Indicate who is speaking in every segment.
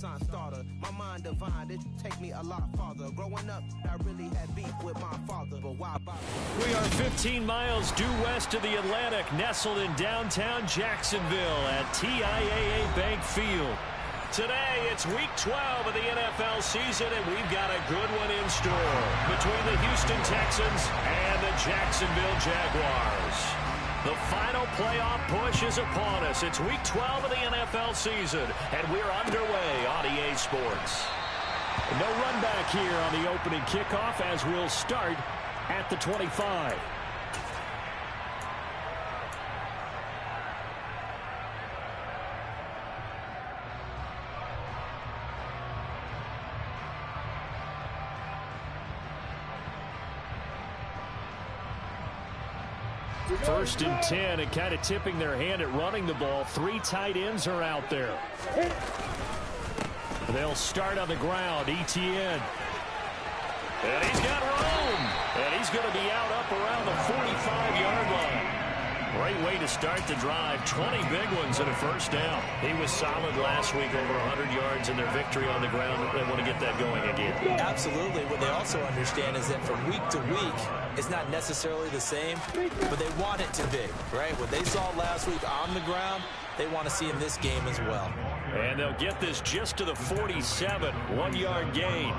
Speaker 1: Renaissance starter. My mind divine, it take me a lot farther. Growing up, I really had beef with my father, but why bother?
Speaker 2: We are 15 miles due west of the Atlantic, nestled in downtown Jacksonville at TIAA Bank Field. Today, it's week 12 of the NFL season, and we've got a good one in store between the Houston Texans and the Jacksonville Jaguars. The final playoff push is upon us. It's week 12 of the NFL season, and we're underway on EA Sports.
Speaker 3: No run back here on the opening kickoff as we'll start at the 25.
Speaker 2: First and 10, and kind of tipping their hand at running the ball. 3 tight ends are out there. They'll start on the ground. Etienne. And he's got room. And he's going to be out up around the 45-yard line. Great way to start the drive. 20 big ones and a first down. He was solid last week, over 100 yards in their victory on the ground. They want to get that going again.
Speaker 4: Absolutely. What they also understand is that from week to week, it's not necessarily the same, but they want it to be, right? What they saw last week on the ground, they want to see in this game as well.
Speaker 2: And they'll get this just to the 47, 1-yard gain.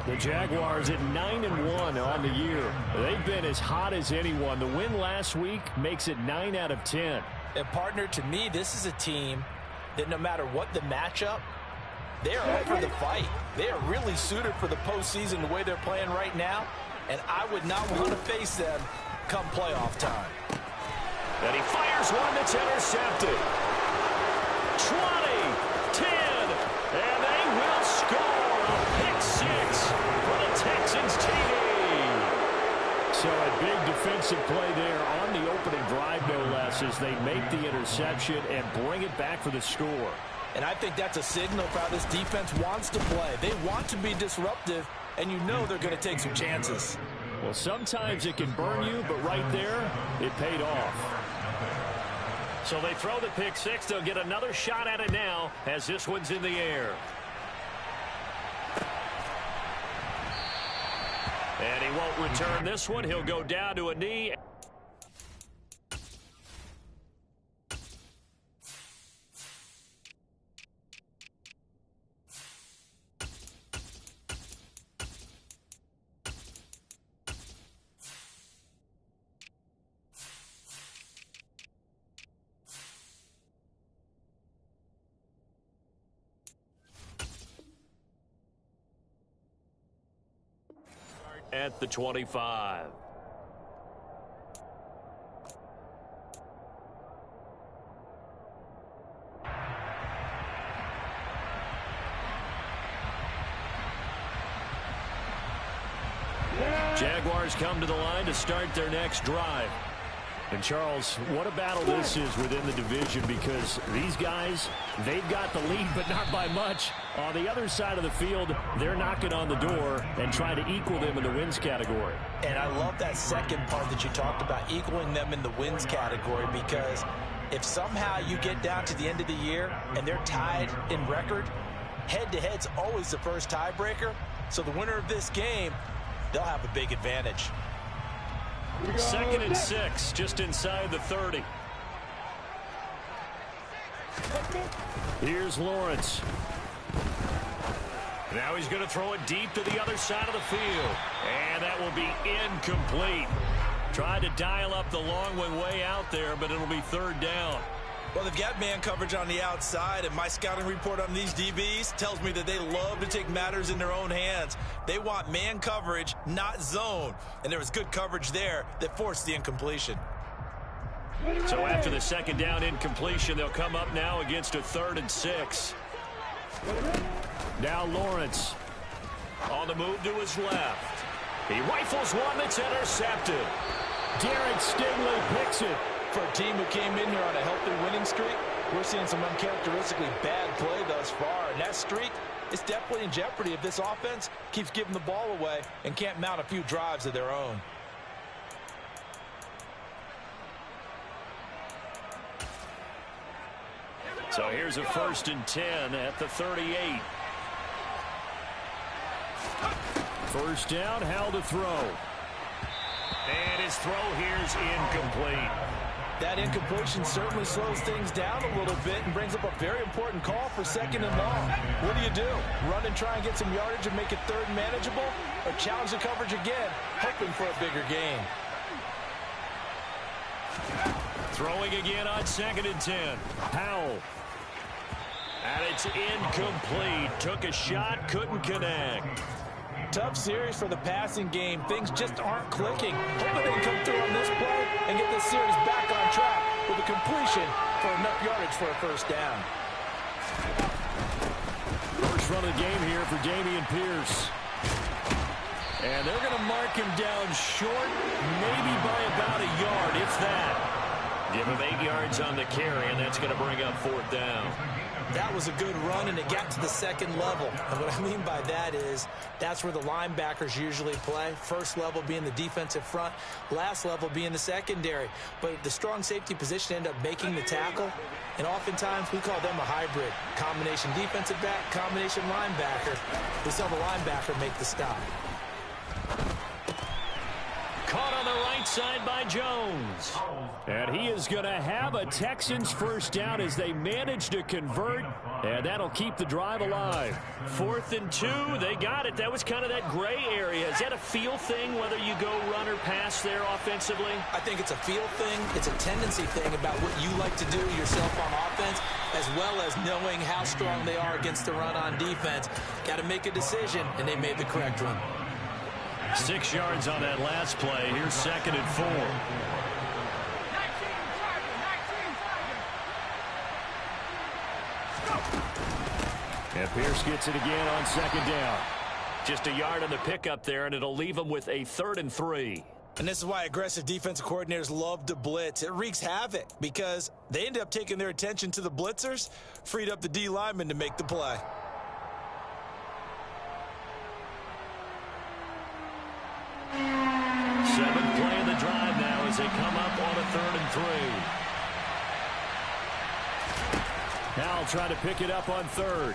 Speaker 3: The Jaguars at 9-1 on the year. They've been as hot as anyone. The win last week makes it 9 out of 10.
Speaker 4: And partner, to me, this is a team that no matter what the matchup, they are up for the fight. They are really suited for the postseason the way they're playing right now. And I would not want to face them come playoff time.
Speaker 2: And he fires one that's intercepted. 20, 10, and they will score a pick 6 for the Texans TD.
Speaker 3: So a big defensive play there on the opening drive, no less, as they make the interception and bring it back for the score.
Speaker 4: And I think that's a signal for how this defense wants to play. They want to be disruptive, and you know they're going to take some chances.
Speaker 3: Well, sometimes it can burn you, but right there, it paid off.
Speaker 2: So they throw the pick 6. They'll get another shot at it now as this one's in the air. And he won't return this one. He'll go down to a knee. At the 25. Jaguars come to the line to start their next drive.
Speaker 3: And Charles, what a battle this is within the division, because these guys, they've got the lead, but not by much. On the other side of the field, they're knocking on the door and trying to equal them in the wins category.
Speaker 4: And I love that second part that you talked about, equaling them in the wins category, because if somehow you get down to the end of the year and they're tied in record, head-to-head's always the first tiebreaker. So the winner of this game, they'll have a big advantage.
Speaker 2: 2nd and 6, just inside the 30.
Speaker 3: Here's Lawrence.
Speaker 2: Now he's going to throw it deep to the other side of the field. And that will be incomplete. Tried to dial up the long one way out there, but it'll be 3rd down.
Speaker 4: Well, they've got man coverage on the outside, and my scouting report on these DBs tells me that they love to take matters in their own hands. They want man coverage, not zone. And there was good coverage there that forced the incompletion.
Speaker 2: So after the 2nd down incompletion, they'll come up now against a 3rd and 6.
Speaker 3: Now Lawrence.
Speaker 2: On the move to his left. He rifles one that's intercepted.
Speaker 3: Derek Stingley picks it.
Speaker 4: For a team who came in here on a healthy winning streak, we're seeing some uncharacteristically bad play thus far. And that streak is definitely in jeopardy if this offense keeps giving the ball away and can't mount a few drives of their own.
Speaker 2: So here's a 1st and 10 at the 38. First down, Howell to throw. And his throw here is incomplete.
Speaker 4: That incompletion certainly slows things down a little bit and brings up a very important call for 2nd and long. What do? Run and try and get some yardage and make it 3rd and manageable? Or challenge the coverage again, hoping for a bigger gain?
Speaker 2: Throwing again on 2nd and 10. Howell. And it's incomplete. Took a shot, couldn't connect.
Speaker 4: Tough series for the passing game. Things just aren't clicking. Hoping they can come through on this play and get this series back on track with a completion for enough yardage for a 1st down.
Speaker 2: First run of the game here for Dameon Pierce. And they're going to mark him down short, maybe by about a yard, if that. Give him 8 yards on the carry, and that's going to bring up 4th down.
Speaker 4: That was a good run, and it got to the 2nd level. And what I mean by that is that's where the linebackers usually play. First level being the defensive front, last level being the secondary. But the strong safety position ended up making the tackle, and oftentimes we call them a hybrid. Combination defensive back, combination linebacker. We saw the linebacker make the stop.
Speaker 2: Caught on the right side by Jones. And he is going to have a Texans 1st down as they manage to convert. And that'll keep the drive alive. 4th and 2. They got it. That was kind of that gray area. Is that a feel thing, whether you go run or pass there offensively?
Speaker 4: I think it's a feel thing. It's a tendency thing about what you like to do yourself on offense, as well as knowing how strong they are against the run on defense. Got to make a decision, and they made the correct one.
Speaker 2: 6 yards on that last play. Here's 2nd and 4. And Pierce gets it again on 2nd down. Just a yard on the pickup there, and it'll leave him with a 3rd and 3.
Speaker 4: And this is why aggressive defensive coordinators love to blitz. It wreaks havoc because they end up taking their attention to the blitzers, freed up the D lineman to make the play.
Speaker 2: Seventh play of the drive now as they come up on a 3rd and 3. Now try to pick it up on 3rd.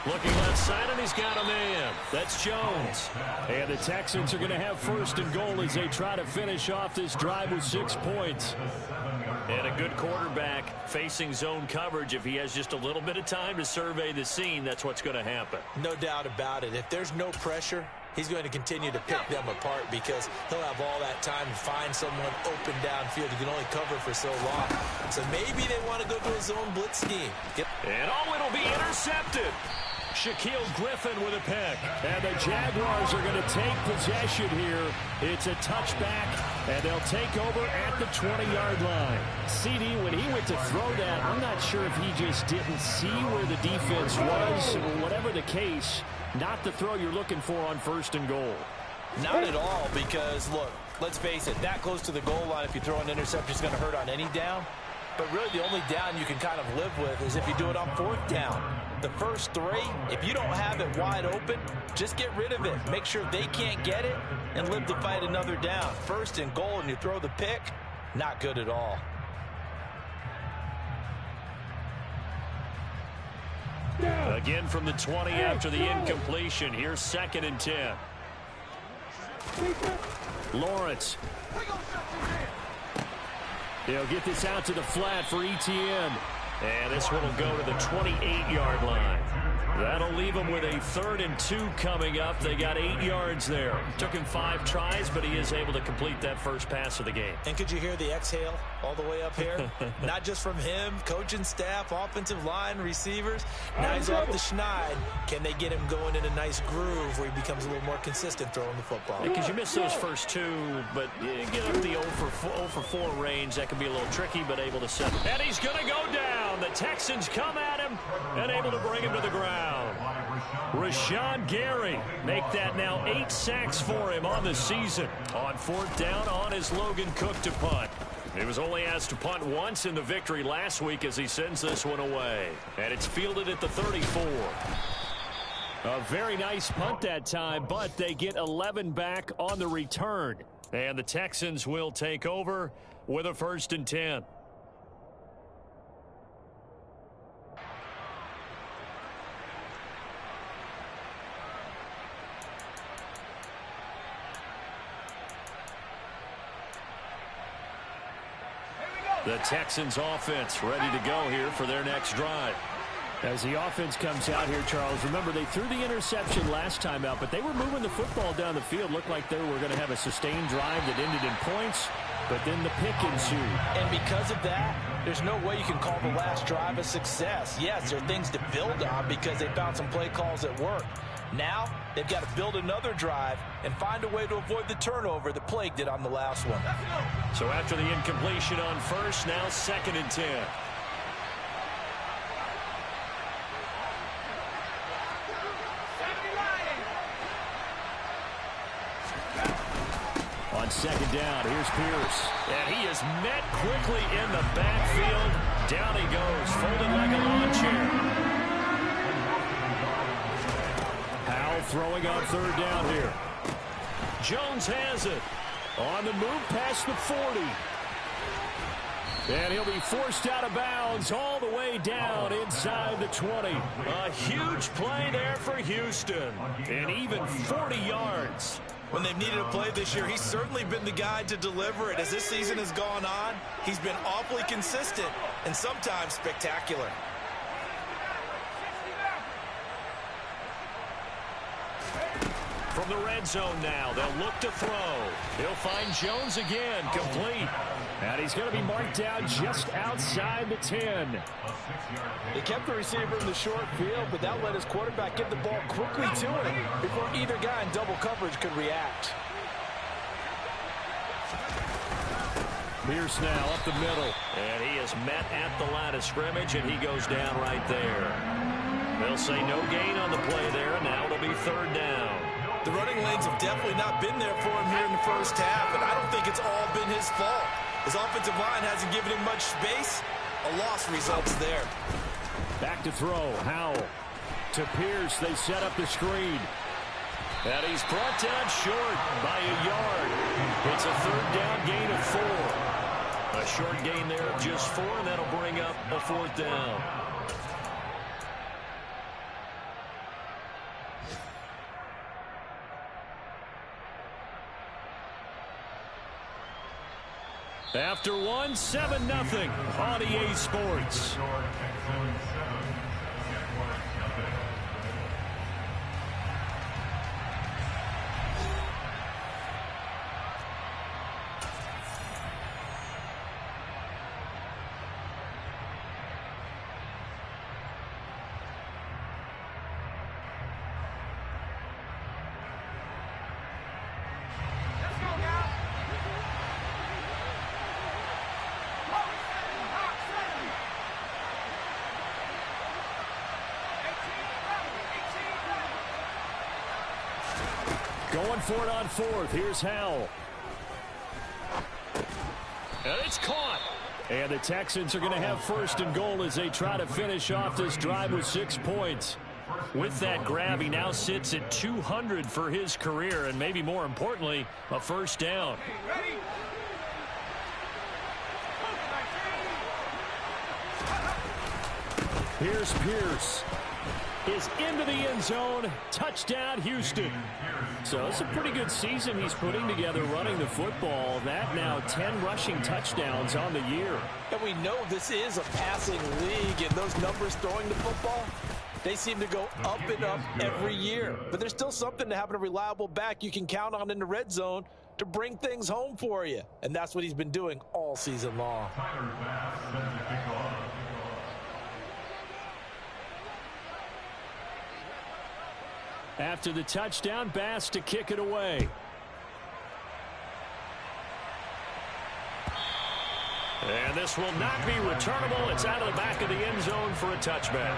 Speaker 2: Looking left side, and he's got a man. That's Jones. And the Texans are going to have 1st and goal as they try to finish off this drive with 6 points. And a good quarterback facing zone coverage. If he has just a little bit of time to survey the scene, that's what's going to happen.
Speaker 4: No doubt about it. If there's no pressure, he's going to continue to pick them apart because he'll have all that time to find someone open downfield. He can only cover for so long. So maybe they want to go to a zone blitz scheme.
Speaker 2: And it'll be intercepted. Shaquille Griffin with a pick. And the Jaguars are going to take possession here. It's a touchback, and they'll take over at the 20-yard line. CD, when he went to throw that, I'm not sure if he just didn't see where the defense was. Whatever the case, not the throw you're looking for on 1st and goal.
Speaker 4: Not at all, because, look, let's face it, that close to the goal line, if you throw an interception, is going to hurt on any down. But really the only down you can kind of live with is if you do it on 4th down. The first 3, if you don't have it wide open, just get rid of it. Make sure they can't get it and live to fight another down. 1st and goal and you throw the pick, not good at all.
Speaker 2: Again from the 20 after the incompletion. Here's 2nd and 10. Lawrence. They'll get this out to the flat for Etienne. And this one will go to the 28-yard line. That'll leave him with a 3rd and 2 coming up. They got 8 yards there. Took him 5 tries, but he is able to complete that first pass of the game.
Speaker 4: And could you hear the exhale all the way up here? Not just from him, coaching staff, offensive line, receivers. Now he's off the schneid. Can they get him going in a nice groove where he becomes a little more consistent throwing the football?
Speaker 2: Because you miss those first 2, but you get up the 0 for 4 range. That can be a little tricky, but able to set. And he's going to go down. The Texans come at him and able to bring him to the ground. Rashawn Gary make that now 8 sacks for him on the season. On 4th down on his Logan Cook to punt. He was only asked to punt once in the victory last week as he sends this one away. And it's fielded at the 34. A very nice punt that time, but they get 11 back on the return. And the Texans will take over with a 1st and 10. The Texans offense ready to go here for their next drive.
Speaker 3: As the offense comes out here, Charles, remember they threw the interception last time out, but they were moving the football down the field. Looked like they were going to have a sustained drive that ended in points, but then the pick ensued.
Speaker 4: And because of that, there's no way you can call the last drive a success. Yes, there are things to build on because they found some play calls that work. Now, they've got to build another drive and find a way to avoid the turnover that plagued it on the last one.
Speaker 2: So after the incompletion on first, now 2nd and 10.
Speaker 3: On 2nd down, here's Pierce.
Speaker 2: And he is met quickly in the backfield. Down he goes, folded like a lawn chair.
Speaker 3: Howell throwing on 3rd down here.
Speaker 2: Jones has it.
Speaker 3: On the move past the 40. And he'll be forced out of bounds all the way down inside the 20.
Speaker 2: A huge play there for Houston.
Speaker 3: And even 40 yards.
Speaker 4: When they've needed a play this year, he's certainly been the guy to deliver it. As this season has gone on, he's been awfully consistent and sometimes spectacular.
Speaker 2: From the red zone now, they'll look to throw. He'll find Jones again, complete.
Speaker 3: And he's going to be marked down just outside the 10.
Speaker 4: They kept the receiver in the short field, but that let his quarterback get the ball quickly to him before either guy in double coverage could react.
Speaker 3: Pierce now up the middle.
Speaker 2: And he is met at the line of scrimmage, and he goes down right there. They'll say no gain on the play there, and now it'll be 3rd down.
Speaker 4: The running lanes have definitely not been there for him here in the first half, and I don't think it's all been his fault. His offensive line hasn't given him much space. A loss results there.
Speaker 3: Back to throw. Howell to Pierce. They set up the screen.
Speaker 2: And he's brought down short by a yard. It's a 3rd down gain of 4. A short gain there of just 4, and that'll bring up a 4th down. After 1, 7-0 on EA Sports.
Speaker 3: Going for it on 4th. Here's Howell.
Speaker 2: And it's caught.
Speaker 3: And the Texans are going to have 1st and goal as they try to finish off this drive with 6 points.
Speaker 2: With that grab, he now sits at 200 for his career, and maybe more importantly, a 1st down.
Speaker 3: Here's Pierce. Is into the end zone. Touchdown, Houston. So it's a pretty good season he's putting together running the football. That now 10 rushing touchdowns on the year.
Speaker 4: And we know this is a passing league, and those numbers throwing the football, they seem to go up and up every year. But there's still something to having a reliable back you can count on in the red zone to bring things home for you. And that's what he's been doing all season long.
Speaker 3: After the touchdown, Bass to kick it away.
Speaker 2: And this will not be returnable. It's out of the back of the end zone for a touchback.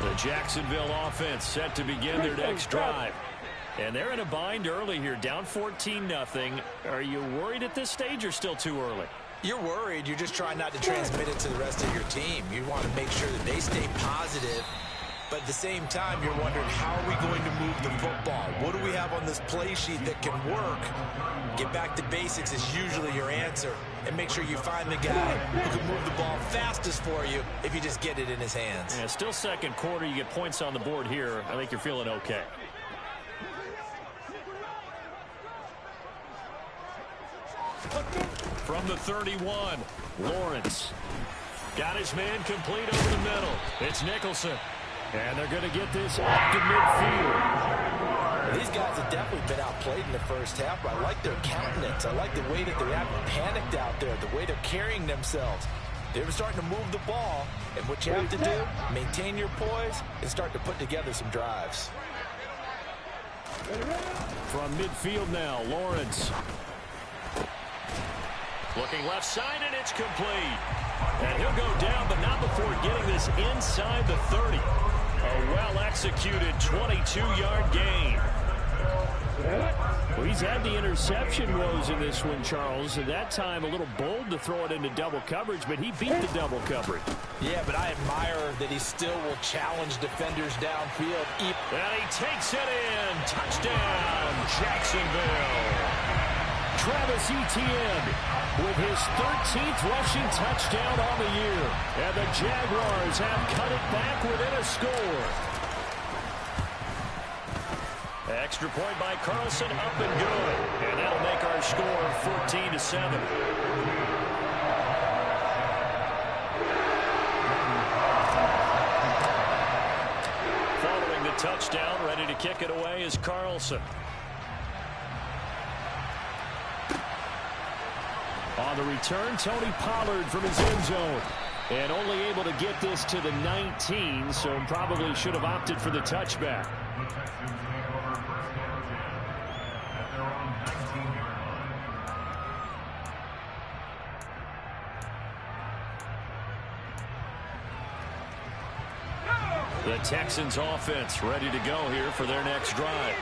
Speaker 2: The Jacksonville offense set to begin their next drive. And they're in a bind early here, down 14-0. Are you worried at this stage or still too early?
Speaker 4: You're worried. You're just trying not to transmit it to the rest of your team. You want to make sure that they stay positive. But at the same time, you're wondering, how are we going to move the football? What do we have on this play sheet that can work? Get back to basics is usually your answer. And make sure you find the guy who can move the ball fastest for you if you just get it in his hands.
Speaker 2: Yeah, still second quarter. You get points on the board here. I think you're feeling okay. From the 31, Lawrence. Got his man complete over the middle. It's Nicholson. And they're going to get this up to midfield.
Speaker 4: These guys have definitely been outplayed in the first half, but I like their countenance. I like the way that they haven't panicked out there, the way they're carrying themselves. They're starting to move the ball, and what you have to do, maintain your poise and start to put together some drives.
Speaker 3: From midfield now, Lawrence.
Speaker 2: Looking left side, and it's complete. And he'll go down, but not before getting this inside the 30. A well-executed 22-yard gain.
Speaker 3: Well, he's had the interception woes in this one, Charles. At that time, a little bold to throw it into double coverage, but he beat the double coverage.
Speaker 4: Yeah, but I admire that he still will challenge defenders downfield.
Speaker 2: And he takes it in. Touchdown, Jacksonville.
Speaker 3: Travis Etienne with his 13th rushing touchdown on the year. And the Jaguars have cut it back within a score.
Speaker 2: Extra point by Carlson, up and good. And that'll make our score 14-7. Following the touchdown, ready to kick it away is Carlson.
Speaker 3: On the return, Tony Pollard from his end zone. And only able to get this to the 19, so probably should have opted for the touchback.
Speaker 2: The Texans offense ready to go here for their next drive.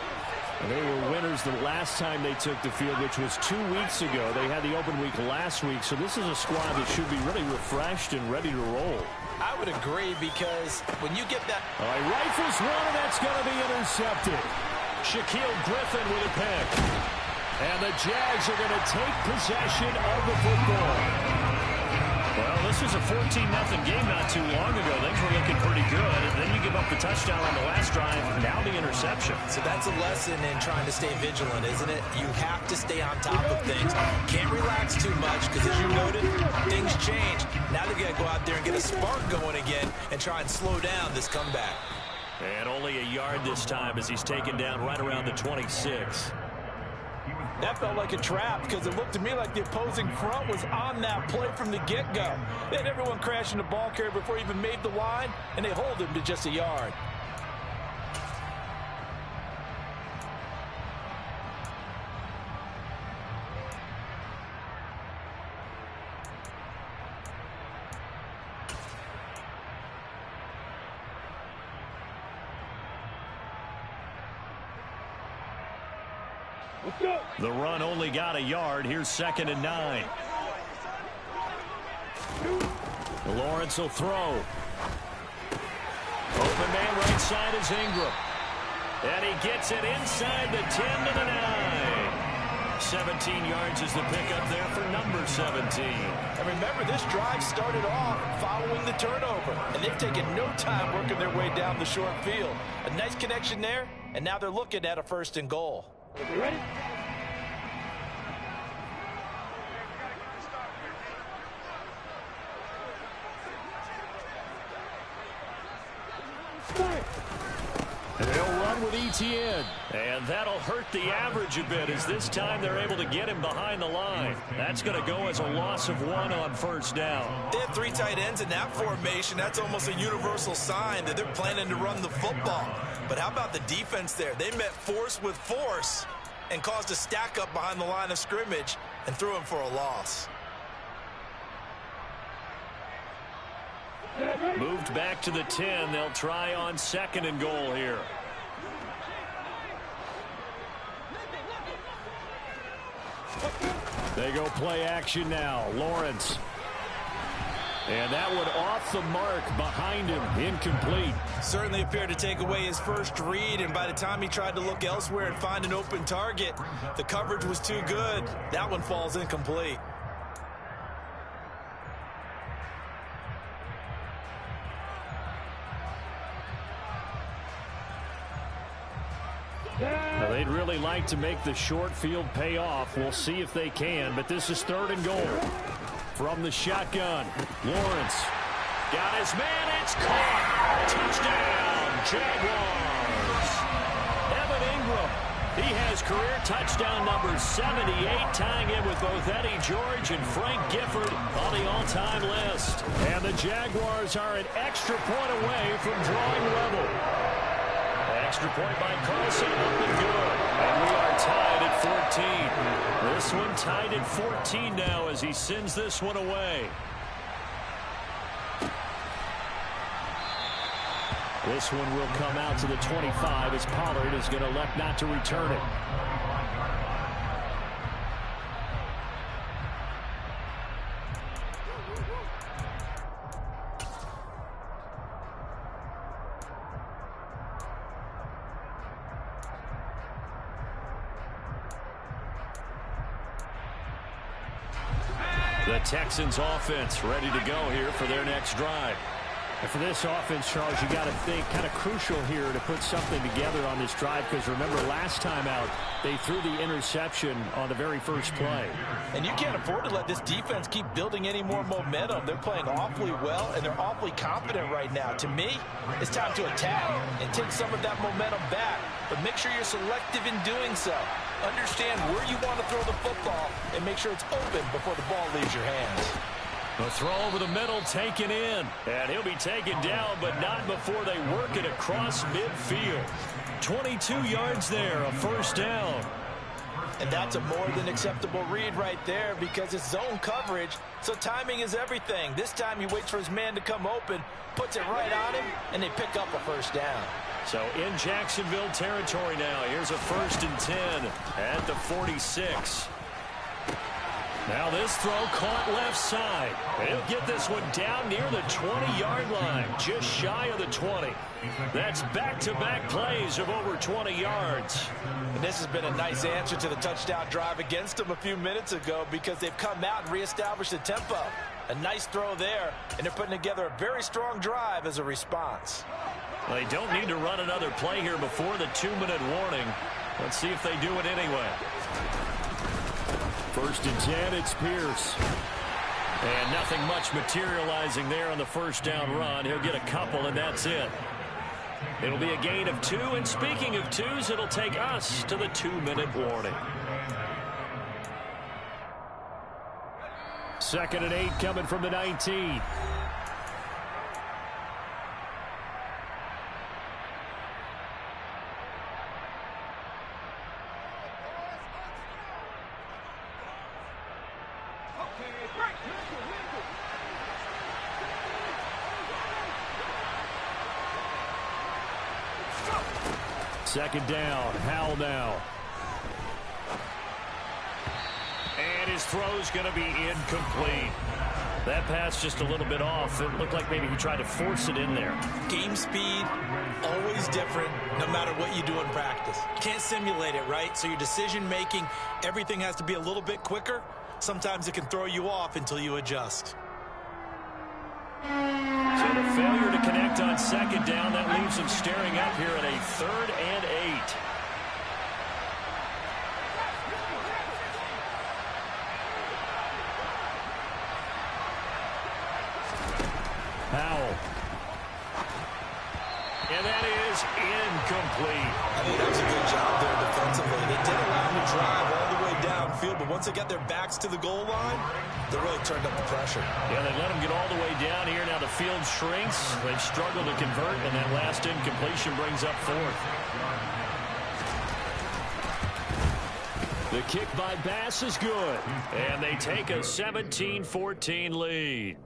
Speaker 3: They were winners the last time they took the field, which was 2 weeks ago. They had the open week last week, so this is a squad that should be really refreshed and ready to roll.
Speaker 4: I would agree, because when you get that...
Speaker 3: All right, rifles one, and that's going to be intercepted.
Speaker 2: Shaquille Griffin with a pick.
Speaker 3: And the Jags are going to take possession of the football.
Speaker 2: Well, this was a 14-0 game not too long ago. Things were looking pretty good. And then you give up the touchdown on the last drive. Now the interception.
Speaker 4: So that's a lesson in trying to stay vigilant, isn't it? You have to stay on top of things. Can't relax too much, because as you noted, things change. Now they've got to go out there and get a spark going again and try and slow down this comeback.
Speaker 2: And only a yard this time as he's taken down right around the 26.
Speaker 4: That felt like a trap, because it looked to me like the opposing front was on that play from the get-go. They had everyone crashing the ball carrier before he even made the line, and they hold him to just a yard.
Speaker 2: The run only got a yard. Here's 2nd and 9. Lawrence will throw. Open man right side is Ingram. And he gets it inside the 10 to the 9. 17 yards is the pickup there for number 17.
Speaker 4: And remember, this drive started off following the turnover, and they've taken no time working their way down the short field. A nice connection there, and now they're looking at a 1st and goal.
Speaker 5: You ready?
Speaker 3: And they'll run with Etienne.
Speaker 2: And that'll hurt the average a bit, as this time they're able to get him behind the line. That's going to go as a loss of 1 on 1st down.
Speaker 4: They have 3 tight ends in that formation. That's almost a universal sign that they're planning to run the football. But how about the defense there? They met force with force and caused a stack up behind the line of scrimmage and threw him for a loss.
Speaker 2: Moved back to the 10. They'll try on 2nd and goal here.
Speaker 3: They go play action now. Lawrence. And that one off the mark behind him. Incomplete.
Speaker 4: Certainly appeared to take away his first read, and by the time he tried to look elsewhere and find an open target, the coverage was too good. That one falls incomplete.
Speaker 3: Now, they'd really like to make the short field pay off. We'll see if they can, but this is 3rd and goal. From the shotgun, Lawrence. Got his man, it's caught. Touchdown, Jaguars. Evan Ingram, he has career touchdown number 78, tying in with both Eddie George and Frank Gifford on the all-time list. And the Jaguars are an extra point away from drawing level. Extra point by Carlson, up and good. And we are tied at 14. This one tied at 14 now as he sends this one away. This one will come out to the 25 as Pollard is going to elect not to return it. The Texans offense ready to go here for their next drive. And for this offense, Charles, you got to think kind of crucial here to put something together on this drive, because remember last time out they threw the interception on the very first play.
Speaker 4: And you can't afford to let this defense keep building any more momentum. They're playing awfully well, and they're awfully confident right now. To me, it's time to attack and take some of that momentum back, but make sure you're selective in doing so. Understand where you want to throw the football and make sure it's open before the ball leaves your hands.
Speaker 2: The throw over the middle taken in. And he'll be taken down, but not before they work it across midfield. 22 yards there, a first down.
Speaker 4: And that's a more than acceptable read right there because it's zone coverage, so timing is everything. This time he waits for his man to come open, puts it right on him, and they pick up a first down.
Speaker 2: So in Jacksonville territory now. Here's a 1st and 10 at the 46. Now this throw caught left side. He'll get this one down near the 20-yard line, just shy of the 20. That's back-to-back plays of over 20 yards.
Speaker 4: And this has been a nice answer to the touchdown drive against them a few minutes ago because they've come out and reestablished the tempo. A nice throw there, and they're putting together a very strong drive as a response.
Speaker 2: Well, they don't need to run another play here before the 2-minute warning. Let's see if they do it anyway. 1st and 10, it's Pierce. And nothing much materializing there on the first down run. He'll get a couple, and that's it. It'll be a gain of 2, and speaking of 2s, it'll take us to the 2-minute warning.
Speaker 3: 2nd and 8 coming from the 19. Second down, Howell now.
Speaker 2: And his throw's going to be incomplete. That pass just a little bit off. It looked like maybe he tried to force it in there.
Speaker 4: Game speed, always different, no matter what you do in practice. Can't simulate it, right? So your decision-making, everything has to be a little bit quicker. Sometimes it can throw you off until you adjust.
Speaker 2: So the failure to connect on second down, that leaves him staring up here at a 3rd and 8.
Speaker 3: Howell.
Speaker 2: And that is incomplete.
Speaker 4: I think that was a good job there defensively. They did allow him to drive all the way downfield, but once they got their backs to the goal line, they really turned up the pressure.
Speaker 2: Yeah, they let him get all the way down here. Now the field shrinks. They've struggled to convert, and that last incompletion brings up 4th. The kick by Bass is good. And they take a 17-14 lead.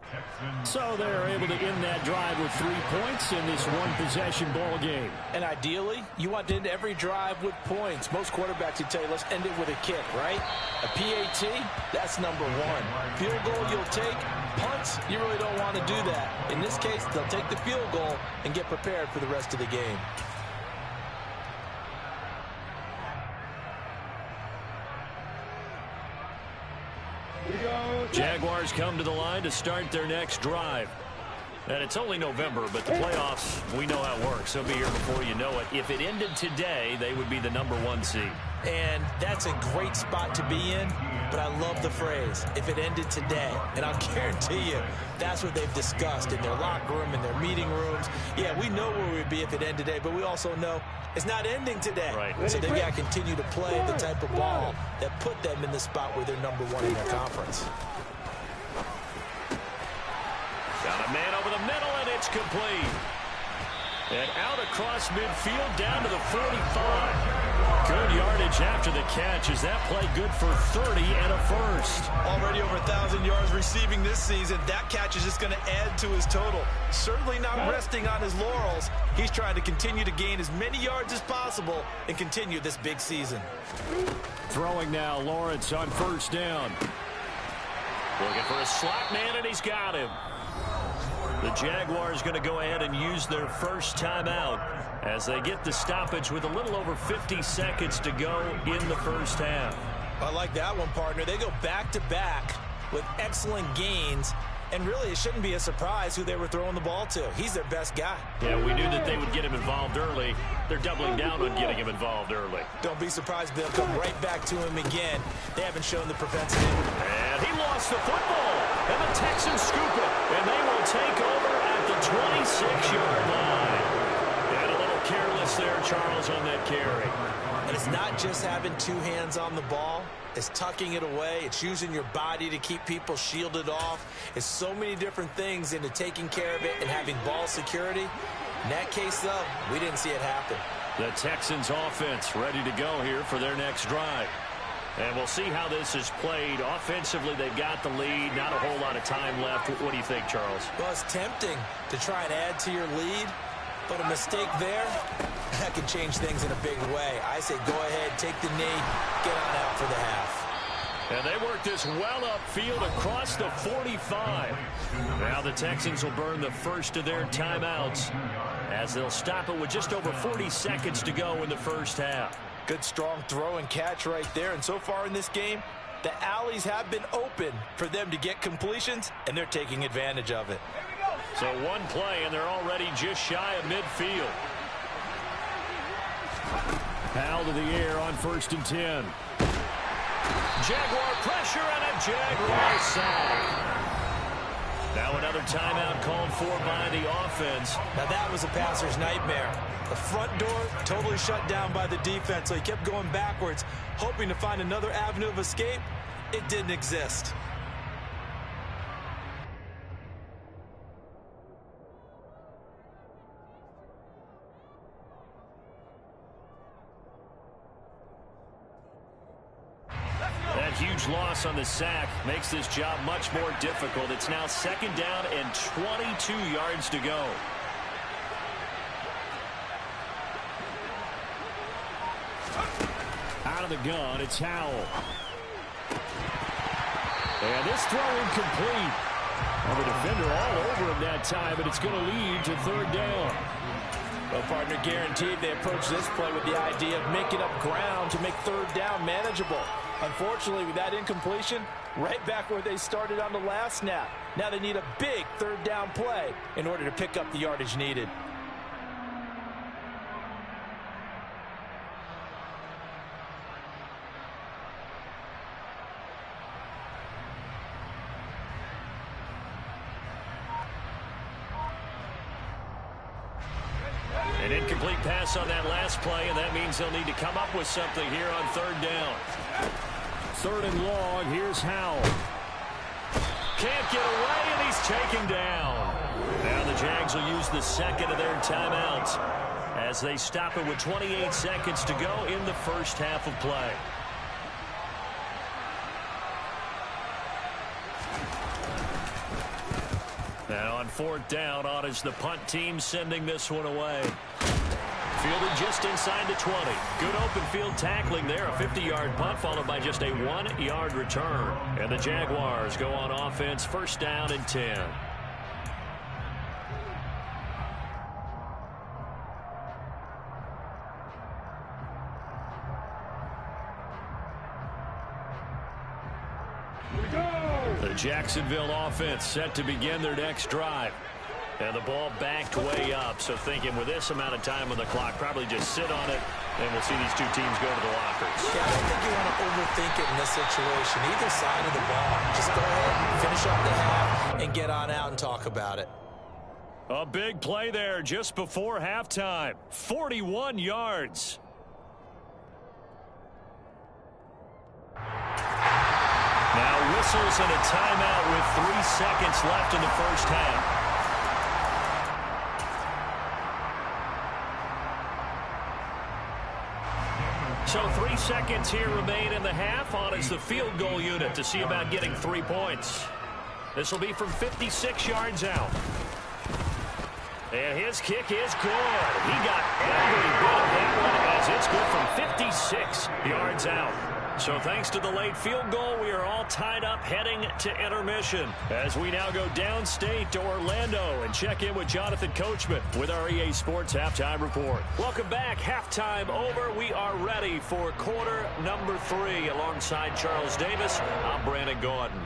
Speaker 3: So they're able to end that drive with 3 points in this one-possession ball game.
Speaker 4: And ideally, you want to end every drive with points. Most quarterbacks would tell you, let's end it with a kick, right? A PAT, that's number 1. Field goal you'll take. Punts, you really don't want to do that. In this case, they'll take the field goal and get prepared for the rest of the game.
Speaker 2: Jaguars come to the line to start their next drive. And it's only November, but the playoffs, we know how it works. They'll be here before you know it. If it ended today, they would be the #1 seed.
Speaker 4: And that's a great spot to be in, but I love the phrase, if it ended today. And I'll guarantee you, that's what they've discussed in their locker room, in their meeting rooms. Yeah, we know where we'd be if it ended today, but we also know it's not ending today.
Speaker 2: Right.
Speaker 4: So they've got to continue to play the type of ball that put them in the spot where they're #1 in their conference.
Speaker 2: Got a man over the middle, and it's complete. And out across midfield, down to the 45. Good yardage after the catch. Is that play good for 30 and a first?
Speaker 4: Already over 1,000 yards receiving this season. That catch is just going to add to his total. Certainly not resting on his laurels. He's trying to continue to gain as many yards as possible and continue this big season.
Speaker 3: Throwing now, Lawrence on first down.
Speaker 2: Looking for a slot man, and he's got him. The Jaguars going to go ahead and use their first timeout as they get the stoppage with a little over 50 seconds to go in the first half.
Speaker 4: I like that one, partner. They go back-to-back with excellent gains, and really it shouldn't be a surprise who they were throwing the ball to. He's their best guy.
Speaker 2: Yeah, we knew that they would get him involved early. They're doubling down on getting him involved early.
Speaker 4: Don't be surprised they'll come right back to him again. They haven't shown the propensity.
Speaker 2: And he lost the football, and the Texans scoop it, and they will take over at the 26-yard line. And a little careless there, Charles, on that carry.
Speaker 4: And it's not just having two hands on the ball. It's tucking it away. It's using your body to keep people shielded off. It's so many different things into taking care of it and having ball security. In that case, though, we didn't see it happen.
Speaker 2: The Texans offense ready to go here for their next drive. And we'll see how this is played. Offensively, they've got the lead. Not a whole lot of time left. What do you think, Charles?
Speaker 4: Well, it's tempting to try and add to your lead, but a mistake there, that can change things in a big way. I say go ahead, take the knee, get on out for the half.
Speaker 2: And they work this well upfield across the 45. Now the Texans will burn the first of their timeouts as they'll stop it with just over 40 seconds to go in the first half.
Speaker 4: Good strong throw and catch right there. And so far in this game, the alleys have been open for them to get completions, and they're taking advantage of it.
Speaker 2: So one play, and they're already just shy of midfield.
Speaker 3: Foul to the air on 1st and 10.
Speaker 2: Jaguar pressure and a Jaguar sack. Now another timeout called for by the offense.
Speaker 4: Now that was a passer's nightmare. The front door totally shut down by the defense, so he kept going backwards, hoping to find another avenue of escape. It didn't exist.
Speaker 2: That huge loss on the sack makes this job much more difficult. It's now 2nd down and 22 yards to go.
Speaker 3: Out of the gun, it's Howell. And this throw incomplete. And the defender all over him that time, but it's going to lead to 3rd down.
Speaker 4: Well, partner, guaranteed they approach this play with the idea of making up ground to make 3rd down manageable. Unfortunately, with that incompletion, right back where they started on the last snap. Now they need a big 3rd down play in order to pick up the yardage needed.
Speaker 2: An incomplete pass on that last play, and that means they'll need to come up with something here on 3rd down.
Speaker 3: 3rd and long, here's Howell.
Speaker 2: Can't get away, and he's taken down. Now the Jags will use the 2nd of their timeouts as they stop it with 28 seconds to go in the first half of play. Now on 4th down, on is the punt team sending this one away. Fielded just inside the 20. Good open field tackling there. A 50-yard punt followed by just a 1-yard return. And the Jaguars go on offense, 1st down and 10. The Jacksonville offense set to begin their next drive. And the ball backed way up. So thinking with this amount of time on the clock, probably just sit on it, and we'll see these two teams go to the lockers.
Speaker 4: Yeah, I don't think you want to overthink it in this situation. Either side of the ball. Just go ahead, finish up the half, and get on out and talk about it.
Speaker 2: A big play there just before halftime. 41 yards. Now whistles and a timeout with 3 seconds left in the first half. So 3 seconds here remain in the half. On it's the field goal unit to see about getting 3 points. This will be from 56 yards out. And his kick is good. He got every bit of that one as it's good from 56 yards out. So thanks to the late field goal, we are all tied up heading to intermission as we now go downstate to Orlando and check in with Jonathan Coachman with our EA Sports Halftime Report. Welcome back. Halftime over. We are ready for quarter number 3 alongside Charles Davis. I'm Brandon Gordon.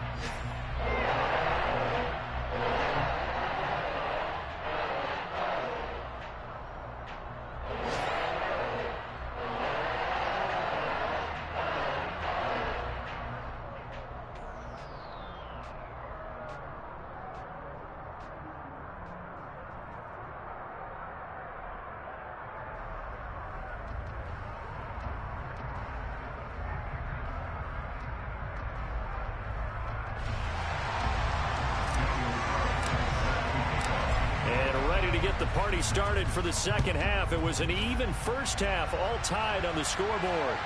Speaker 2: The party started for the second half. It was an even first half, all tied on the scoreboard.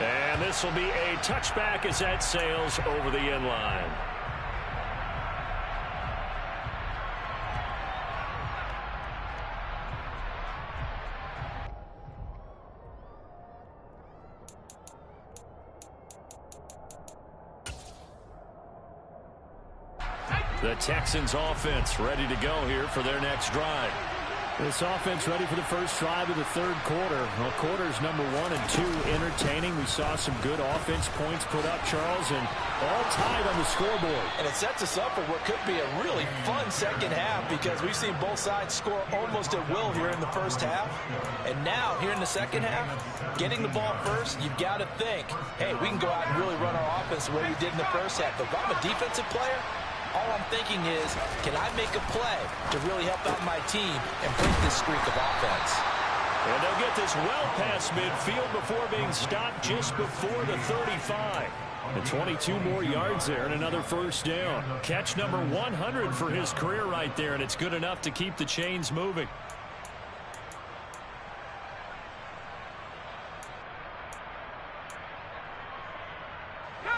Speaker 2: And this will be a touchback as that sails over the end line. The Texans offense ready to go here for their next drive.
Speaker 3: This offense ready for the first drive of the third quarter. Well, quarters number 1 and 2 entertaining. We saw some good offense points put up, Charles, and all tied on the scoreboard.
Speaker 4: And it sets us up for what could be a really fun second half because we've seen both sides score almost at will here in the first half. And now, here in the second half, getting the ball first, you've got to think, hey, we can go out and really run our offense the way we did in the first half. But if I'm a defensive player, all I'm thinking is, can I make a play to really help out my team and break this streak of offense?
Speaker 2: And they'll get this well past midfield before being stopped just before the 35. And 22 more yards there and another first down. Catch number 100 for his career right there, and it's good enough to keep the chains moving.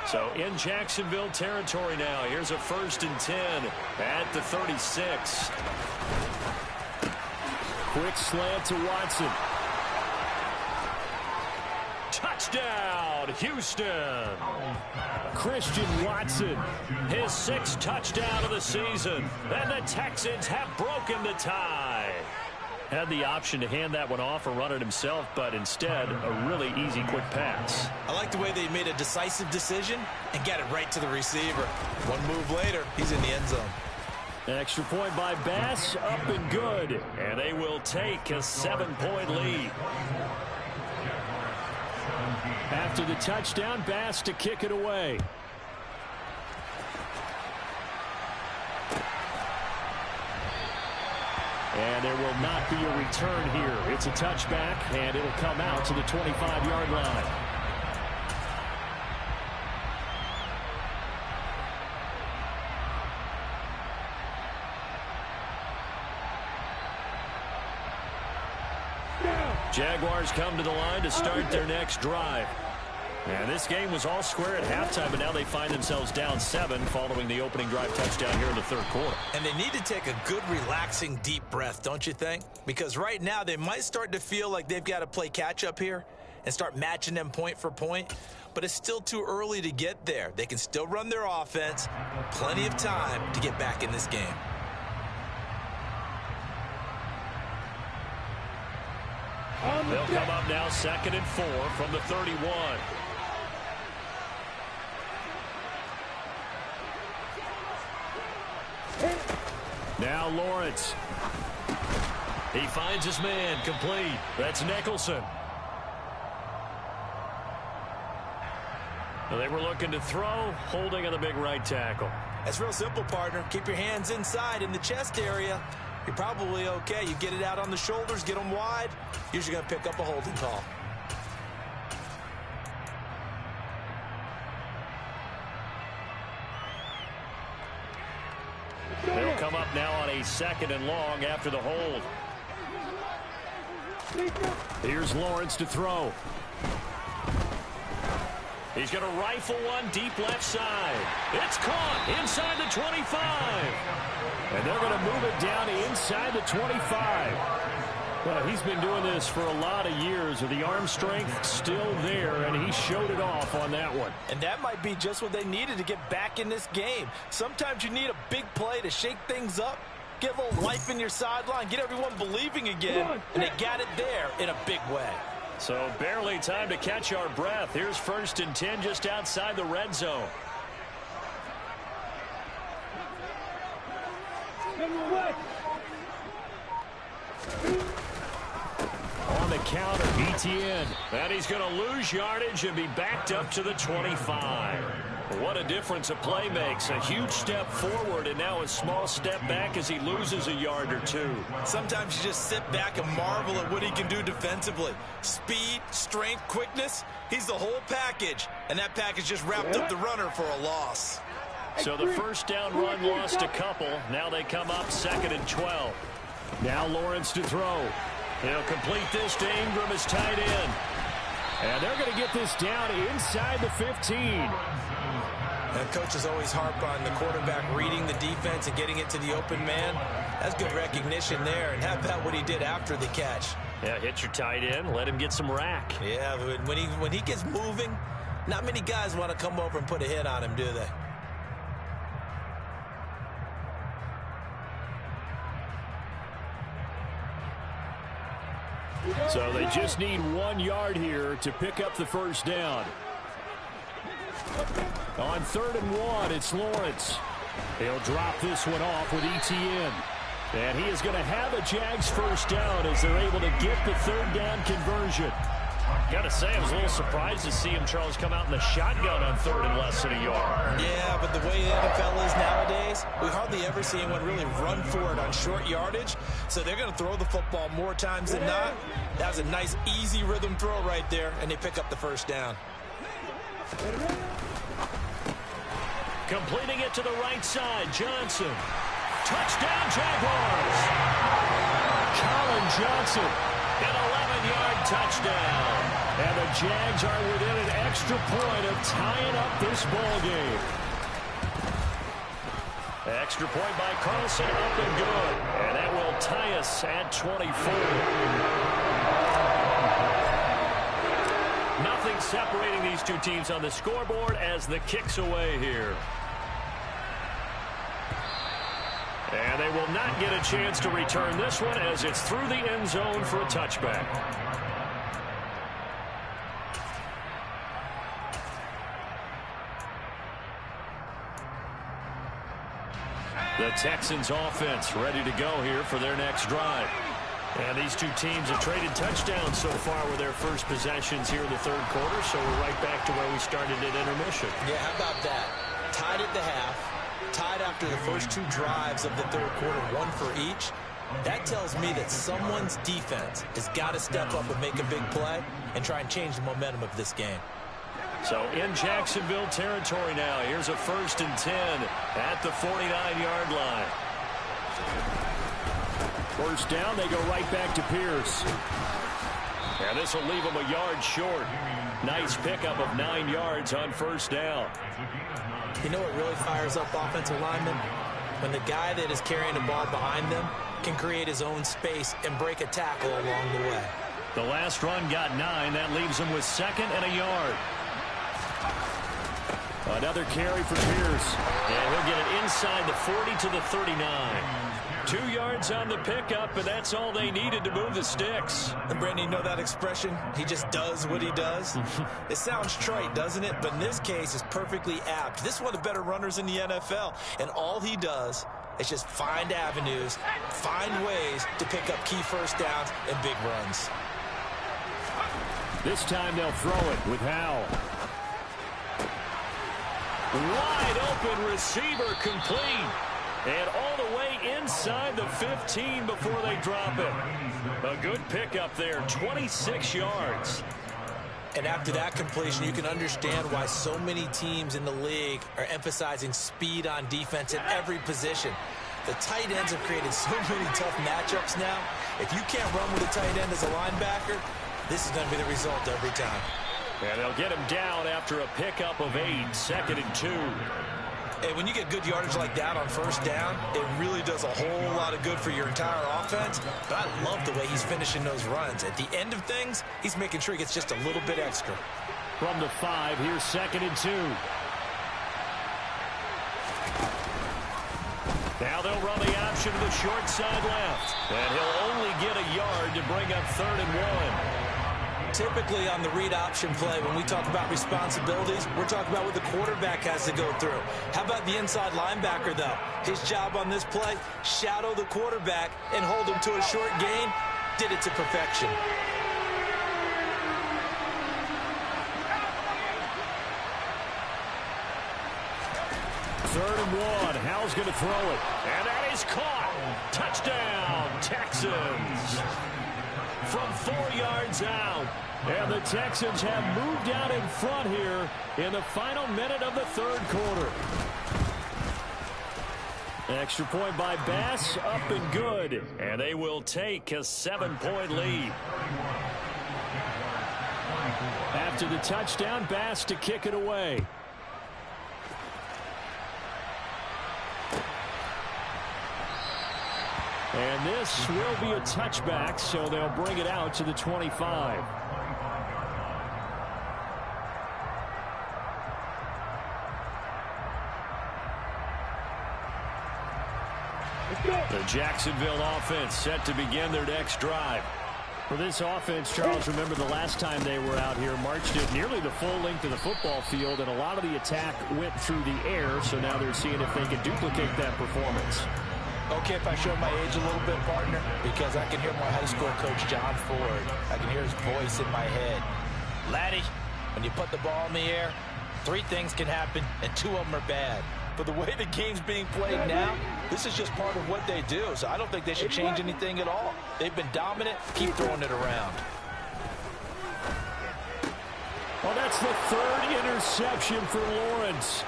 Speaker 2: So in Jacksonville territory now. Here's a 1st and 10 at the 36.
Speaker 3: Quick slant to Watson.
Speaker 2: Touchdown, Houston.
Speaker 3: Christian Watson.
Speaker 2: His 6th touchdown of the season. And the Texans have broken the tie. Had the option to hand that one off or run it himself, but instead, a really easy, quick pass.
Speaker 4: I like the way they made a decisive decision and got it right to the receiver. One move later, he's in the end zone.
Speaker 3: An extra point by Bass, up and good.
Speaker 2: And they will take a 7-point lead.
Speaker 3: After the touchdown, Bass to kick it away. And there will not be a return here. It's a touchback, and it'll come out to the 25-yard line.
Speaker 2: Jaguars come to the line to start their next drive. And this game was all square at halftime, but now they find themselves down 7 following the opening drive touchdown here in the third quarter.
Speaker 4: And they need to take a good, relaxing, deep breath, don't you think? Because right now they might start to feel like they've got to play catch-up here and start matching them point for point. But it's still too early to get there. They can still run their offense. Plenty of time to get back in this game.
Speaker 2: They'll come up now 2nd and 4 from the 31.
Speaker 3: Now Lawrence.
Speaker 2: He finds his man, complete. That's Nicholson. They were looking to throw, holding on the big right tackle.
Speaker 4: That's real simple, partner. Keep your hands inside in the chest area. You're probably okay. You get it out on the shoulders, get them wide. Usually going to pick up a holding call.
Speaker 2: They'll come up now on a 2nd and long after the hold.
Speaker 3: Here's Lawrence to throw.
Speaker 2: He's going to rifle one deep left side. It's caught inside the 25.
Speaker 3: And they're going to move it down inside the 25. Well, he's been doing this for a lot of years with the arm strength still there, and he showed it off on that one.
Speaker 4: And that might be just what they needed to get back in this game. Sometimes you need a big play to shake things up, get a little life in your sideline, get everyone believing again, and they got it there in a big way.
Speaker 2: So barely time to catch our breath. Here's 1st and 10 just outside the red zone.
Speaker 3: On the counter, ETN.
Speaker 2: And he's going to lose yardage and be backed up to the 25. What a difference a play makes. A huge step forward and now a small step back as he loses a yard or two.
Speaker 4: Sometimes you just sit back and marvel at what he can do defensively. Speed, strength, quickness. He's the whole package. And that package just wrapped up the runner for a loss.
Speaker 2: So the first down run lost a couple. Now they come up 2nd and 12.
Speaker 3: Now Lawrence to throw.
Speaker 2: He'll complete this to Ingram as tight end.
Speaker 3: And they're going to get this down inside the 15.
Speaker 4: And coaches always harp on the quarterback reading the defense and getting it to the open man. That's good recognition there. And how about what he did after the catch?
Speaker 2: Yeah, hit your tight end, let him get some rack.
Speaker 4: Yeah, when he gets moving, not many guys want to come over and put a hit on him, do they?
Speaker 3: So they just need 1 yard here to pick up the first down. On 3rd and 1, it's Lawrence. He'll drop this one off with ETN. And he is going to have a Jags first down as they're able to get the 3rd down conversion.
Speaker 2: Got to say, I was a little surprised to see him, Charles, come out in the shotgun on 3rd and less than a yard.
Speaker 4: Yeah, but the way the NFL is nowadays, we hardly ever see anyone really run for it on short yardage. So they're going to throw the football more times than not. That was a nice, easy rhythm throw right there, and they pick up the first down.
Speaker 2: Completing it to the right side, Johnson. Touchdown, Jaguars.
Speaker 3: Colin Johnson.
Speaker 2: An 11-yard touchdown.
Speaker 3: And the Jags are within an extra point of tying up this ball game.
Speaker 2: Extra point by Carlson, up and good. And that will tie us at 24. Nothing separating these two teams on the scoreboard as the kick's away here. And they will not get a chance to return this one as it's through the end zone for a touchback. The Texans offense ready to go here for their next drive. And these two teams have traded touchdowns so far with their first possessions here in the 3rd quarter, so we're right back to where we started at intermission.
Speaker 4: Yeah, how about that? Tied at the half. Tied after the first 2 drives of the 3rd quarter, 1 for each. That tells me that someone's defense has got to step up and make a big play and try and change the momentum of this game.
Speaker 2: So in Jacksonville territory now. Here's a 1st and 10 at the 49-yard line.
Speaker 3: First down, they go right back to Pierce.
Speaker 2: And this will leave him a yard short. Nice pickup of 9 yards on first down.
Speaker 4: You know what really fires up offensive linemen? When the guy that is carrying the ball behind them can create his own space and break a tackle along the way.
Speaker 2: The last run got 9. That leaves him with 2nd and a yard.
Speaker 3: Another carry for Pierce.
Speaker 2: And he'll get it inside the 40 to the 39. 2 yards on the pickup, and that's all they needed to move the sticks.
Speaker 4: And Brandon, you know that expression? He just does what he does. It sounds trite, doesn't it? But in this case, it's perfectly apt. This is one of the better runners in the NFL, and all he does It's just find avenues, find ways to pick up key first downs and big runs.
Speaker 3: This time they'll throw it with Howell.
Speaker 2: Wide open receiver complete. And all the way inside the 15 before they drop it. A good pickup there, 26 yards.
Speaker 4: And after that completion, you can understand why so many teams in the league are emphasizing speed on defense at every position. The tight ends have created so many tough matchups now. If you can't run with a tight end as a linebacker, this is going to be the result every time.
Speaker 2: And they'll get him down after a pickup of 8, 2nd and 2.
Speaker 4: Hey, when you get good yardage like that on first down, it really does a whole lot of good for your entire offense. But I love the way he's finishing those runs. At the end of things, he's making sure he gets just a little bit extra.
Speaker 3: From the 5, here's 2nd and 2.
Speaker 2: Now they'll run the option to the short side left. And he'll only get a yard to bring up 3rd and 1.
Speaker 4: Typically on the read option play, when we talk about responsibilities, we're talking about what the quarterback has to go through. How about the inside linebacker, though? His job on this play, shadow the quarterback and hold him to a short gain. Did it to perfection.
Speaker 3: Third and 1. Howell's going to throw it.
Speaker 2: And that is caught. Touchdown, Texans. From 4 yards out.
Speaker 3: And the Texans have moved out in front here in the final minute of the 3rd quarter. Extra point by Bass, up and good.
Speaker 2: And they will take a 7-point lead.
Speaker 3: After the touchdown, Bass to kick it away. And this will be a touchback, so they'll bring it out to the 25.
Speaker 2: The Jacksonville offense set to begin their next drive.
Speaker 3: For this offense, Charles, remember the last time they were out here, marched it nearly the full length of the football field, and a lot of the attack went through the air, so now they're seeing if they can duplicate that performance.
Speaker 4: Okay, if I show my age a little bit, partner, because I can hear my high school coach, John Ford. I can hear his voice in my head. Laddie, when you put the ball in the air, 3 things can happen, and 2 of them are bad. But the way the game's being played now, this is just part of what they do. So I don't think they should change anything at all. They've been dominant. Keep throwing it around.
Speaker 3: Well, that's the 3rd interception for Lawrence.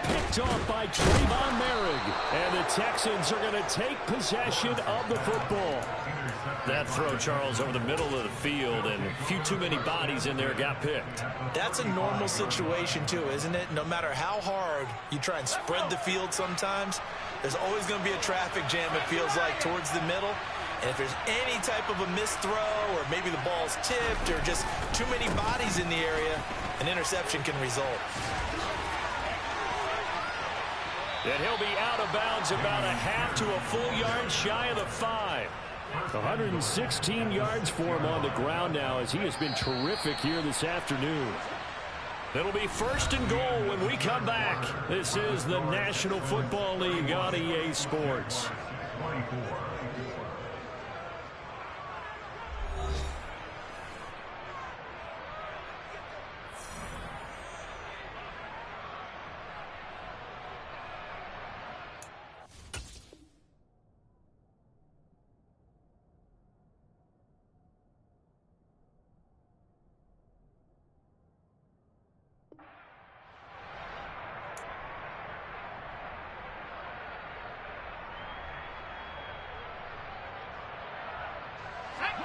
Speaker 3: Picked off by Trayvon Merrick. And the Texans are going to take possession of the football.
Speaker 2: That throw, Charles, over the middle of the field, and a few too many bodies in there got picked.
Speaker 4: That's a normal situation, too, isn't it? No matter how hard you try and spread the field sometimes, there's always going to be a traffic jam, it feels like, towards the middle. And if there's any type of a missed throw, or maybe the ball's tipped, or just too many bodies in the area, an interception can result.
Speaker 2: And he'll be out of bounds about a half to a full yard shy of the 5.
Speaker 3: 116 yards for him on the ground now, as he has been terrific here this afternoon.
Speaker 2: It'll be 1st and goal when we come back. This is the National Football League on EA Sports.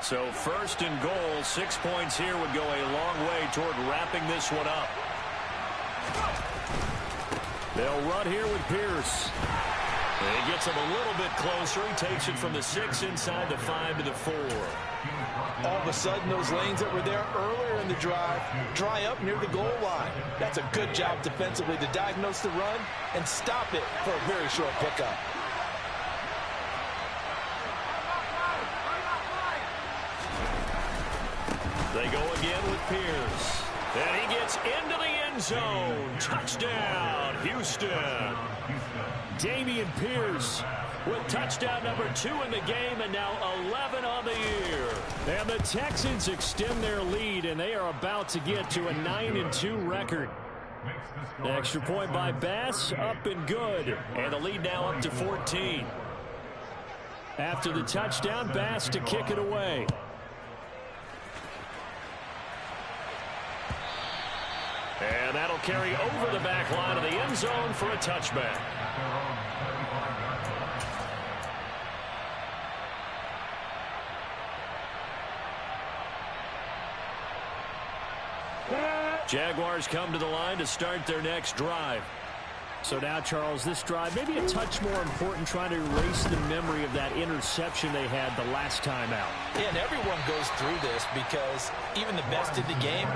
Speaker 2: So 1st and goal, 6 points here would go a long way toward wrapping this one up.
Speaker 3: They'll run here with Pierce.
Speaker 2: He gets him a little bit closer. He takes it from the 6 inside the 5 to the 4.
Speaker 4: All of a sudden, those lanes that were there earlier in the drive dry up near the goal line. That's a good job defensively to diagnose the run and stop it for a very short pickup.
Speaker 2: They go again with Pierce. And he gets into the end zone. Touchdown, Houston.
Speaker 3: Dameon Pierce
Speaker 2: with touchdown number 2 in the game and now 11 on the year. And the Texans extend their lead, and they are about to get to a 9-2 record. The extra point by Bass, up and good. And the lead now up to 14. After the touchdown, Bass to kick it away. And that'll carry over the back line of the end zone for a touchback. Jaguars come to the line to start their next drive. So now, Charles, this drive maybe a touch more important, trying to erase the memory of that interception they had the last time out.
Speaker 4: Yeah, and everyone goes through this because even the best in the game,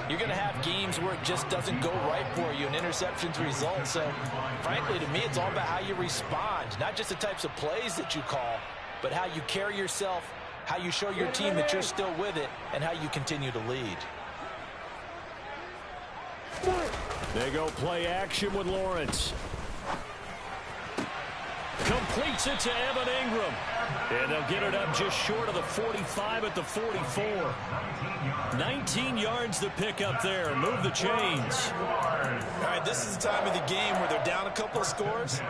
Speaker 4: you're going to have games where it just doesn't go right for you and interceptions result. So, frankly, to me, it's all about how you respond, not just the types of plays that you call, but how you carry yourself, how you show your team that you're still with it, and how you continue to lead.
Speaker 2: They go play action with Lawrence. Completes it to Evan Ingram. And they'll get it up just short of the 45 at the 44. 19 yards to pick up there. Move the chains.
Speaker 4: All right, this is the time of the game where they're down a couple of scores,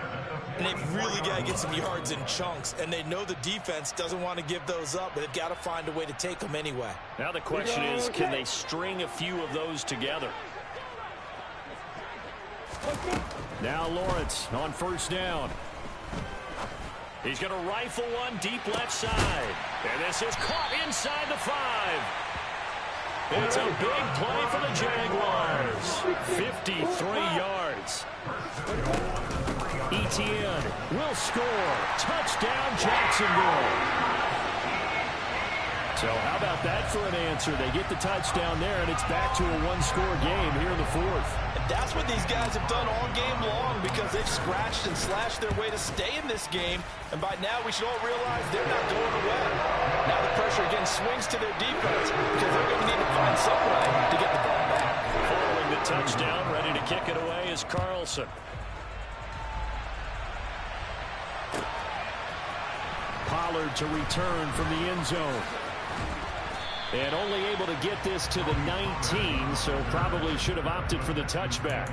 Speaker 4: and they've really got to get some yards in chunks. And they know the defense doesn't want to give those up, but they've got to find a way to take them anyway.
Speaker 2: Now the question is, can they string a few of those together? Now Lawrence on first down. He's going to rifle one deep left side. And this is caught inside the 5. It's a big play for the Jaguars. 53 yards. Etienne will score. Touchdown, Jacksonville. So how about that for an answer? They get the touchdown there, and it's back to a one-score game here in the 4th.
Speaker 4: And that's what these guys have done all game long, because they've scratched and slashed their way to stay in this game. And by now, we should all realize they're not going away. Now the pressure again swings to their defense, because they're going to need to find some way to get the ball back.
Speaker 2: Following the touchdown, ready to kick it away is Carlson. Pollard to return from the end zone. And only able to get this to the 19, so probably should have opted for the touchback.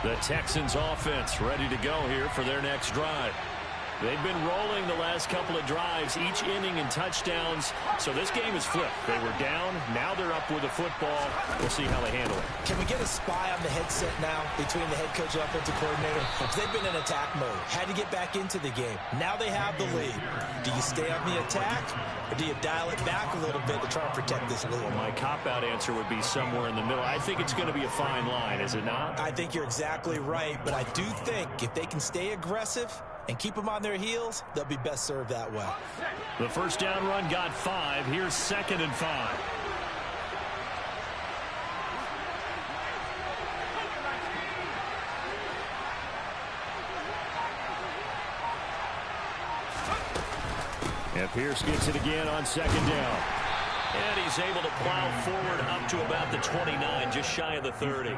Speaker 2: The Texans offense ready to go here for their next drive. They've been rolling the last couple of drives, each inning in touchdowns. So this game is flipped. They were down. Now they're up with the football. We'll see how they handle it.
Speaker 4: Can we get a spy on the headset now between the head coach and offensive coordinator? They've been in attack mode. Had to get back into the game. Now they have the lead. Do you stay on the attack, or do you dial it back a little bit to try and protect this lead?
Speaker 2: Well, my cop-out answer would be somewhere in the middle. I think it's going to be a fine line, is it not?
Speaker 4: I think you're exactly right, but I do think if they can stay aggressive and keep them on their heels, they'll be best served that way.
Speaker 2: The first down run got 5. Here's 2nd and 5. And Pierce gets it again on 2nd down. And he's able to plow forward up to about the 29, just shy of the 30.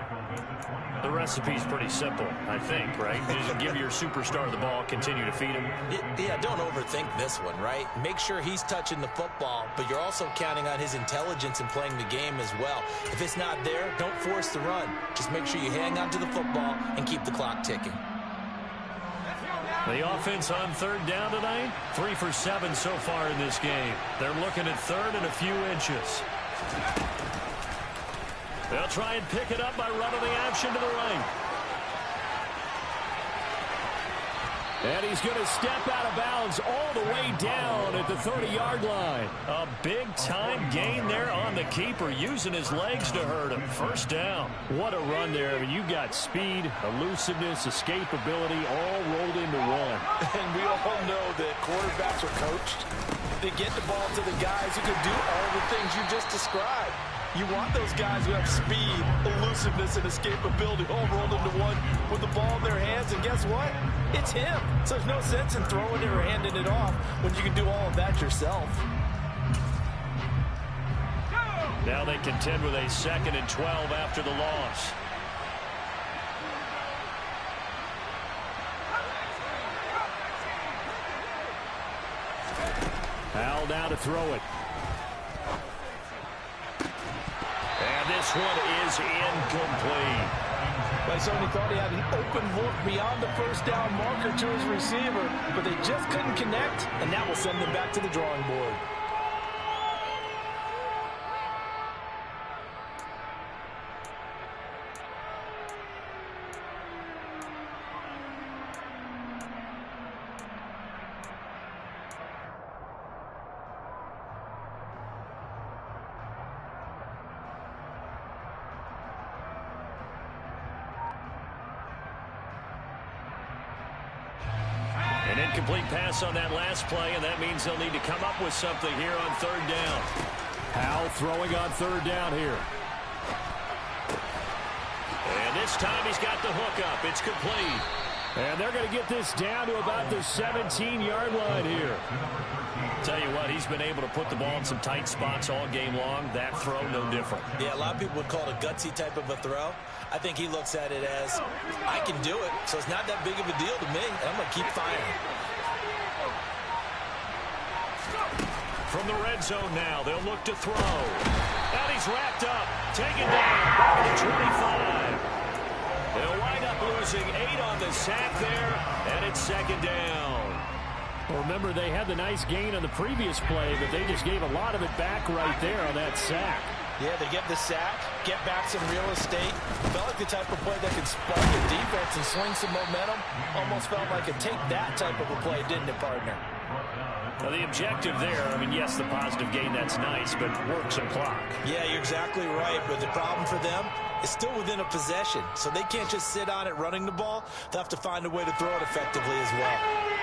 Speaker 2: The recipe's pretty simple, I think, right? You just give your superstar the ball, continue to feed him.
Speaker 4: Yeah, don't overthink this one, right? Make sure he's touching the football, but you're also counting on his intelligence in playing the game as well. If it's not there, don't force the run. Just make sure you hang on to the football and keep the clock ticking.
Speaker 2: The offense on 3rd down tonight, 3 for 7 so far in this game. They're looking at 3rd and a few inches. They'll try and pick it up by running the action to the right. And he's going to step out of bounds all the way down at the 30-yard line. A big-time gain there on the keeper, using his legs to hurt him. First down. What a run there. I mean, you got speed, elusiveness, escapability, all rolled into one.
Speaker 4: And we all know that quarterbacks are coached. They get the ball to the guys who can do all the things you just described. You want those guys who have speed, elusiveness, and escapability all rolled into one with the ball in their hands, and guess what? It's him. So there's no sense in throwing it or handing it off when you can do all of that yourself.
Speaker 2: Now they contend with a 2nd and 12 after the loss.
Speaker 3: Hal now to throw it.
Speaker 2: And this one is incomplete.
Speaker 4: Well, he certainly thought he had an open look beyond the first down marker to his receiver, but they just couldn't connect, and that will send them back to the drawing board.
Speaker 2: An incomplete pass on that last play, and that means they'll need to come up with something here on 3rd down.
Speaker 3: Hal throwing on 3rd down here.
Speaker 2: And this time he's got the hook up. It's complete.
Speaker 3: And they're going to get this down to about the 17-yard line here.
Speaker 2: Tell you what, he's been able to put the ball in some tight spots all game long. That throw, no different.
Speaker 4: Yeah, a lot of people would call it a gutsy type of a throw. I think he looks at it as, I can do it, so it's not that big of a deal to me, and I'm going to keep firing.
Speaker 2: From the red zone now, they'll look to throw. And he's wrapped up, taken down, back to the 25. They'll wind up losing 8 on the sack there, and it's 2nd down.
Speaker 3: Well, remember, they had the nice gain on the previous play, but they just gave a lot of it back right there on that sack.
Speaker 4: Yeah, they get the sack, get back some real estate. Felt like the type of play that could spark the defense and swing some momentum. Almost felt like a take that type of a play, didn't it, partner?
Speaker 2: Well, the objective there, I mean, yes, the positive gain, that's nice, but work some clock.
Speaker 4: Yeah, you're exactly right, but the problem for them is still within a possession, so they can't just sit on it running the ball. They'll have to find a way to throw it effectively as well.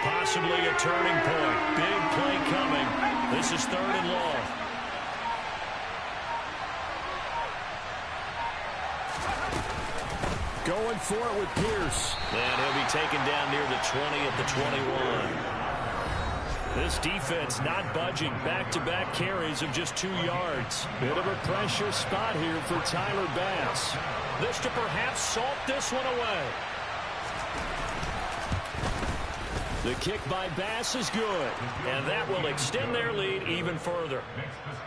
Speaker 2: Possibly a turning point. Big play coming. This is 3rd and long.
Speaker 3: Going for it with Pierce.
Speaker 2: And he'll be taken down near the 20 at the 21. This defense not budging. Back-to-back carries of just 2 yards.
Speaker 3: Bit of a pressure spot here for Tyler Bass.
Speaker 2: This to perhaps salt this one away.
Speaker 3: The kick by Bass is good.
Speaker 2: And that will extend their lead even further.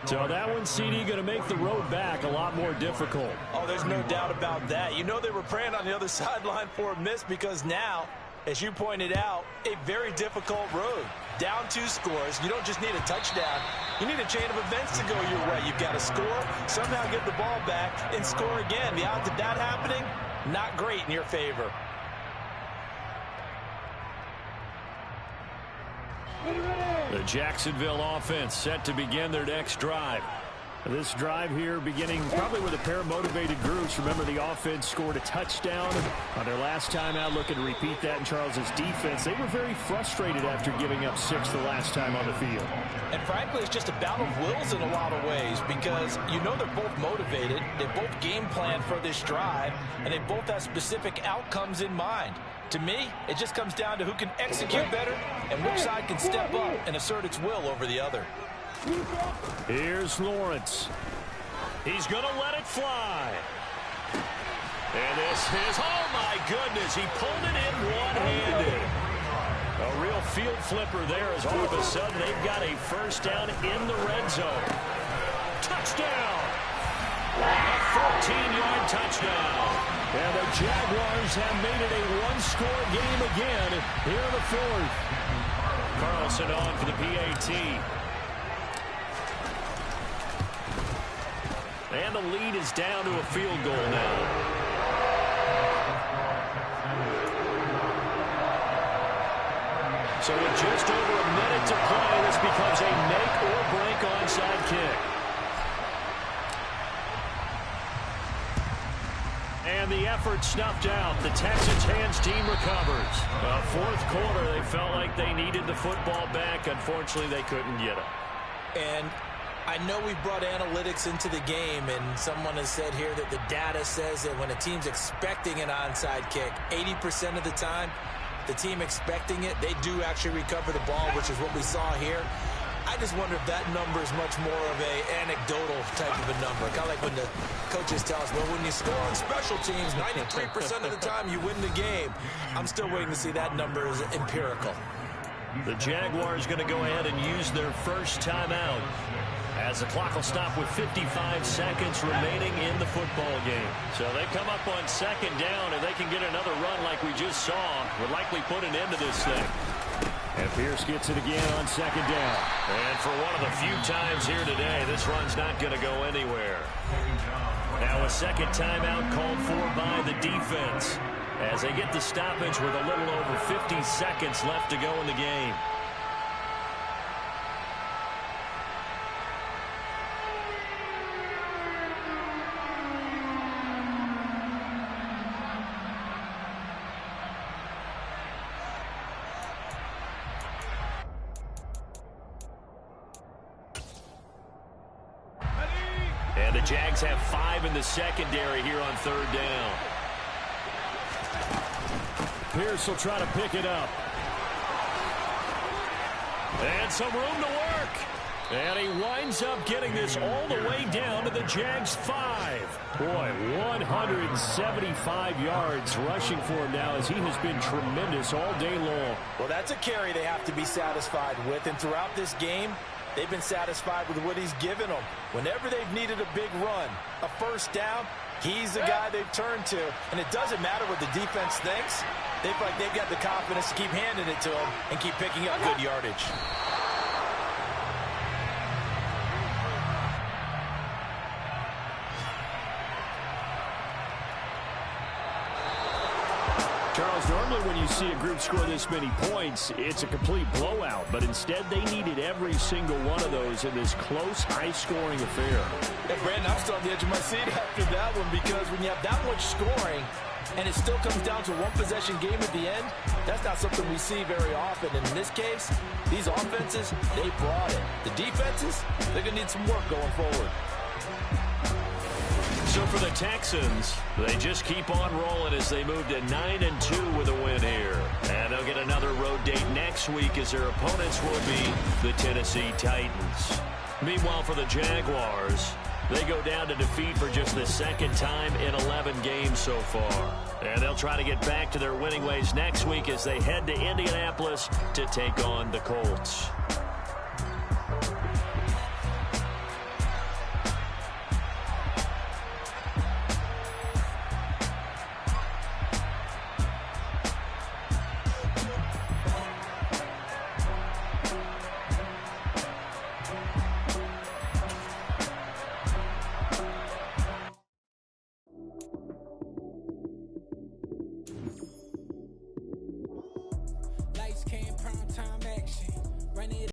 Speaker 3: So that one, CD, going to make the road back a lot more difficult.
Speaker 4: Oh, there's no doubt about that. You know they were praying on the other sideline for a miss because now, as you pointed out, a very difficult road. Down 2 scores. You don't just need a touchdown. You need a chain of events to go your way. You've got to score, somehow get the ball back, and score again. The odds of that happening, not great in your favor.
Speaker 2: The Jacksonville offense set to begin their next drive.
Speaker 3: This drive here beginning probably with a pair of motivated groups. Remember, the offense scored a touchdown on their last time out, looking to repeat that in Charles's defense. They were very frustrated after giving up 6 the last time on the field.
Speaker 4: And frankly, it's just a battle of wills in a lot of ways because you know they're both motivated. They both game planned for this drive, and they both have specific outcomes in mind. To me, it just comes down to who can execute better and which side can step up and assert its will over the other.
Speaker 3: Here's Lawrence.
Speaker 2: He's going to let it fly. And this is, oh my goodness, he pulled it in one-handed. A real field flipper there as all of a sudden they've got a first down in the red zone. Touchdown! A 14-yard touchdown.
Speaker 3: And the Jaguars have made it a one-score game again here in the 4th.
Speaker 2: Carlson on for the PAT. And the lead is down to a field goal now. So with just over a minute to play, this becomes a make-or-break onside kick. And the effort snuffed out. The Texans hands team recovers. 4th quarter, they felt like they needed the football back. Unfortunately, they couldn't get it.
Speaker 4: And I know we brought analytics into the game, and someone has said here that the data says that when a team's expecting an onside kick, 80% of the time, the team expecting it, they do actually recover the ball, which is what we saw here. I just wonder if that number is much more of a anecdotal type of a number. Kind of like when the coaches tell us, well, when you score on special teams, 93% of the time you win the game. I'm still waiting to see that number is empirical.
Speaker 2: The Jaguars going to go ahead and use their first timeout as the clock will stop with 55 seconds remaining in the football game. So they come up on second down, and they can get another run like we just saw. Would likely put an end to this thing.
Speaker 3: And Pierce gets it again on second down.
Speaker 2: And for one of the few times here today, this run's not going to go anywhere. Now a second timeout called for by the defense as they get the stoppage with a little over 50 seconds left to go in the game. And the Jags have 5 in the secondary here on third down.
Speaker 3: Pierce will try to pick it up.
Speaker 2: And some room to work. And he winds up getting this all the way down to the Jags 5.
Speaker 3: Boy, 175 yards rushing for him now as he has been tremendous all day long.
Speaker 4: Well, that's a carry they have to be satisfied with. And throughout this game, they've been satisfied with what he's given them. Whenever they've needed a big run, a first down, he's the guy they've turned to. And it doesn't matter what the defense thinks. They feel like they've got the confidence to keep handing it to him and keep picking up good yardage.
Speaker 3: Charles, normally when you see a group score this many points, it's a complete blowout. But instead, they needed every single one of those in this close, high-scoring affair.
Speaker 4: Yeah, Brandon, I'm still on the edge of my seat after that one because when you have that much scoring and it still comes down to a one-possession game at the end, that's not something we see very often. And in this case, these offenses, they brought it. The defenses, they're going to need some work going forward.
Speaker 2: So for the Texans, they just keep on rolling as they move to 9-2 with a win here. And they'll get another road date next week as their opponents would be the Tennessee Titans. Meanwhile, for the Jaguars, they go down to defeat for just the second time in 11 games so far. And they'll try to get back to their winning ways next week as they head to Indianapolis to take on the Colts.